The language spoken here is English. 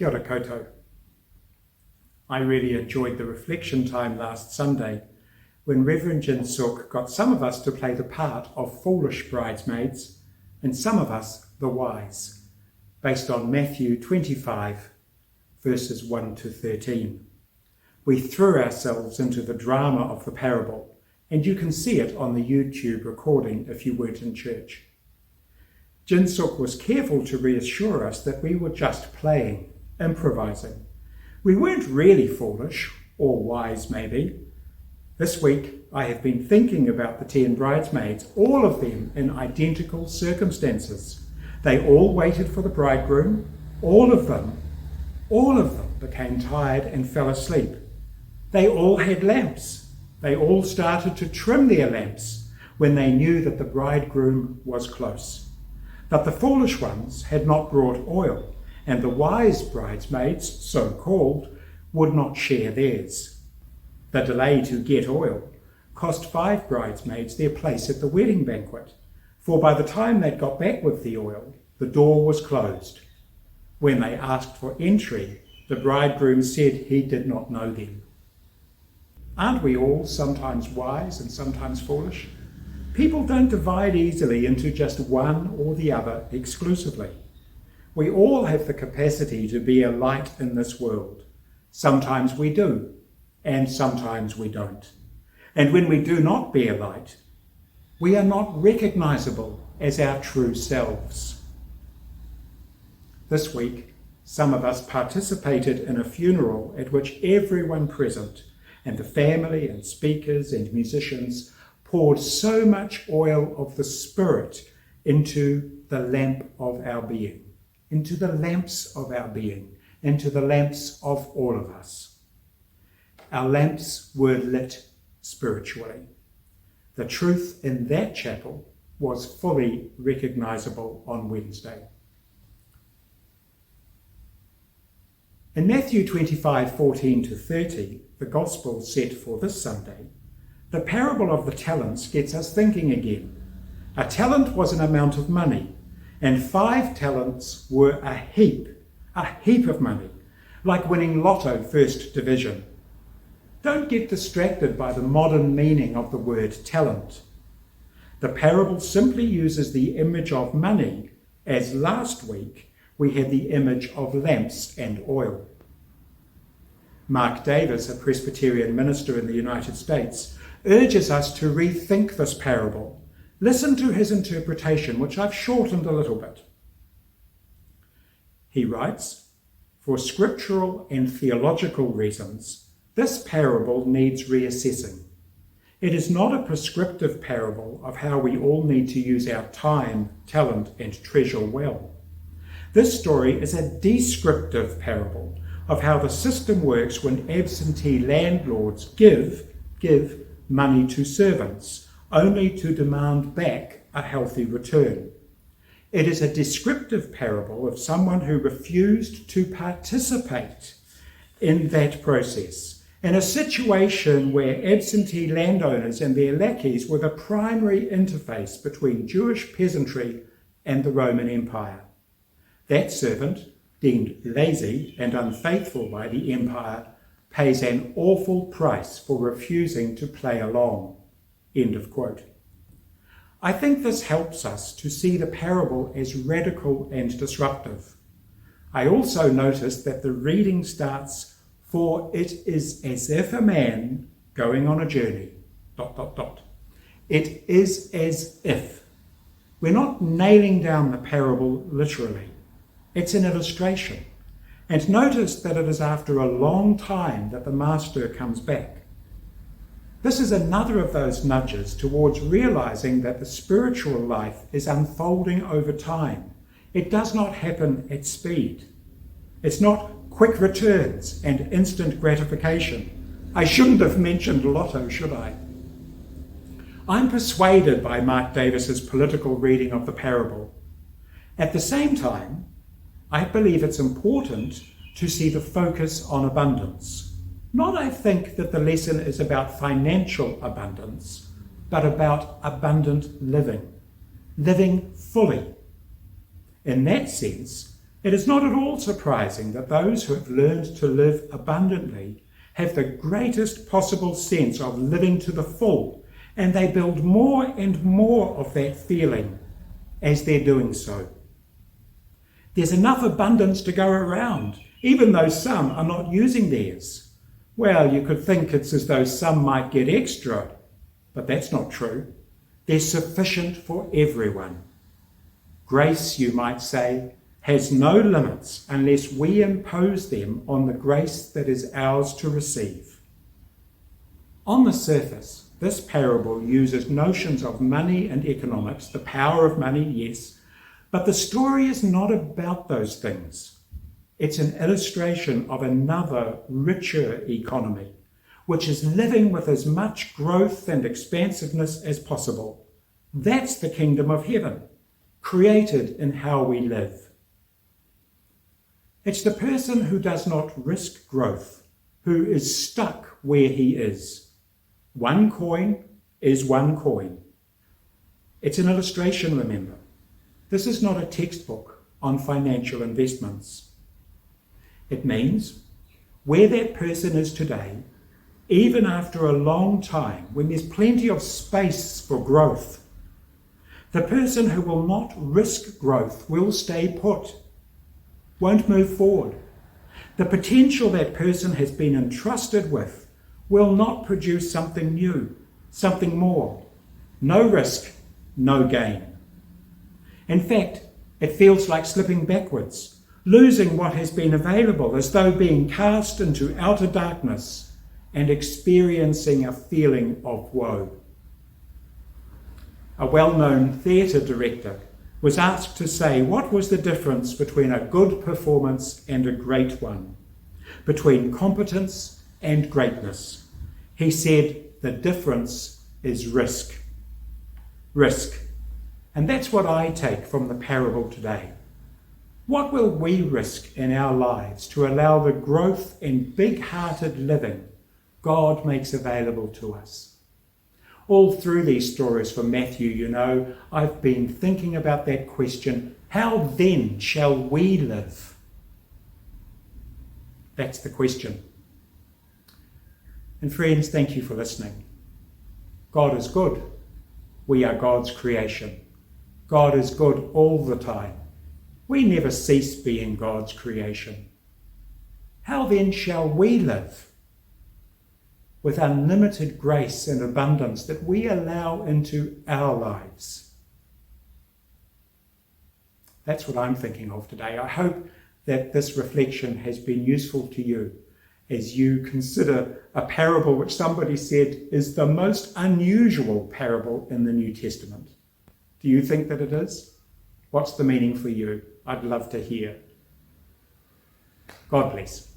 Kia ora koutou. I really enjoyed the reflection time last Sunday when Reverend Jin Suk got some of us to play the part of foolish bridesmaids and some of us the wise, based on Matthew 25, verses 1 to 13. We threw ourselves into the drama of the parable, and you can see it on the YouTube recording if you weren't in church. Jin Suk was careful to reassure us that we were just playing, improvising. We weren't really foolish, or wise maybe. This week I have been thinking about the 10 bridesmaids, all of them in identical circumstances. They all waited for the bridegroom. All of them became tired and fell asleep. They all had lamps. They all started to trim their lamps when they knew that the bridegroom was close. But the foolish ones had not brought oil, and the wise bridesmaids, so called, would not share theirs. The delay to get oil cost 5 bridesmaids their place at the wedding banquet, for by the time they'd got back with the oil, the door was closed. When they asked for entry, the bridegroom said he did not know them. Aren't we all sometimes wise and sometimes foolish? People don't divide easily into just one or the other exclusively. We all have the capacity to be a light in this world. Sometimes we do, and sometimes we don't. And when we do not bear light, we are not recognizable as our true selves. This week, some of us participated in a funeral at which everyone present, and the family and speakers and musicians, poured so much oil of the Spirit into the lamp of our being, into the lamps of our being, into the lamps of all of us. Our lamps were lit spiritually. The truth in that chapel was fully recognizable on Wednesday. In Matthew 25:14 to 30, the Gospel set for this Sunday, the parable of the talents gets us thinking again. A talent was an amount of money, and 5 talents were a heap of money, like winning Lotto First Division. Don't get distracted by the modern meaning of the word talent. The parable simply uses the image of money, as last week we had the image of lamps and oil. Mark Davis, a Presbyterian minister in the United States, urges us to rethink this parable. Listen to his interpretation, which I've shortened a little bit. He writes, "For scriptural and theological reasons, this parable needs reassessing. It is not a prescriptive parable of how we all need to use our time, talent, and treasure well. This story is a descriptive parable of how the system works when absentee landlords give money to servants, only to demand back a healthy return. It is a descriptive parable of someone who refused to participate in that process, in a situation where absentee landowners and their lackeys were the primary interface between Jewish peasantry and the Roman Empire. That servant, deemed lazy and unfaithful by the empire, pays an awful price for refusing to play along." End of quote. I think this helps us to see the parable as radical and disruptive. I also noticed that the reading starts, "For it is as if a man going on a journey, ... It is as if. We're not nailing down the parable literally. It's an illustration. And notice that it is after a long time that the master comes back. This is another of those nudges towards realizing that the spiritual life is unfolding over time. It does not happen at speed. It's not quick returns and instant gratification. I shouldn't have mentioned Lotto, should I? I'm persuaded by Mark Davis's political reading of the parable. At the same time, I believe it's important to see the focus on abundance. Not, I think, that the lesson is about financial abundance, but about abundant living fully. In that sense, It is not at all surprising that those who have learned to live abundantly have the greatest possible sense of living to the full, and they build more and more of that feeling as they're doing so. There's enough abundance to go around, even though some are not using theirs. Well, you could think it's as though some might get extra, but that's not true. There's sufficient for everyone. Grace, you might say, has no limits unless we impose them on the grace that is ours to receive. On the surface, this parable uses notions of money and economics, the power of money, yes, but the story is not about those things. It's an illustration of another, richer economy, which is living with as much growth and expansiveness as possible. That's the kingdom of heaven, created in how we live. It's the person who does not risk growth, who is stuck where he is. One coin is one coin. It's an illustration, remember. This is not a textbook on financial investments. It means where that person is today, even after a long time, when there's plenty of space for growth, the person who will not risk growth will stay put, won't move forward. The potential that person has been entrusted with will not produce something new, something more. No risk, no gain. In fact, it feels like slipping backwards, losing what has been available, as though being cast into outer darkness and experiencing a feeling of woe. A well-known theatre director was asked to say what was the difference between a good performance and a great one, between competence and greatness. He said the difference is risk. Risk. And that's what I take from the parable today. What will we risk in our lives to allow the growth and big-hearted living God makes available to us? All through these stories from Matthew, you know, I've been thinking about that question, how then shall we live? That's the question. And friends, thank you for listening. God is good. We are God's creation. God is good all the time. We never cease being God's creation. How then shall we live? With unlimited grace and abundance that we allow into our lives. That's what I'm thinking of today. I hope that this reflection has been useful to you as you consider a parable which somebody said is the most unusual parable in the New Testament. Do you think that it is? What's the meaning for you? I'd love to hear. God bless.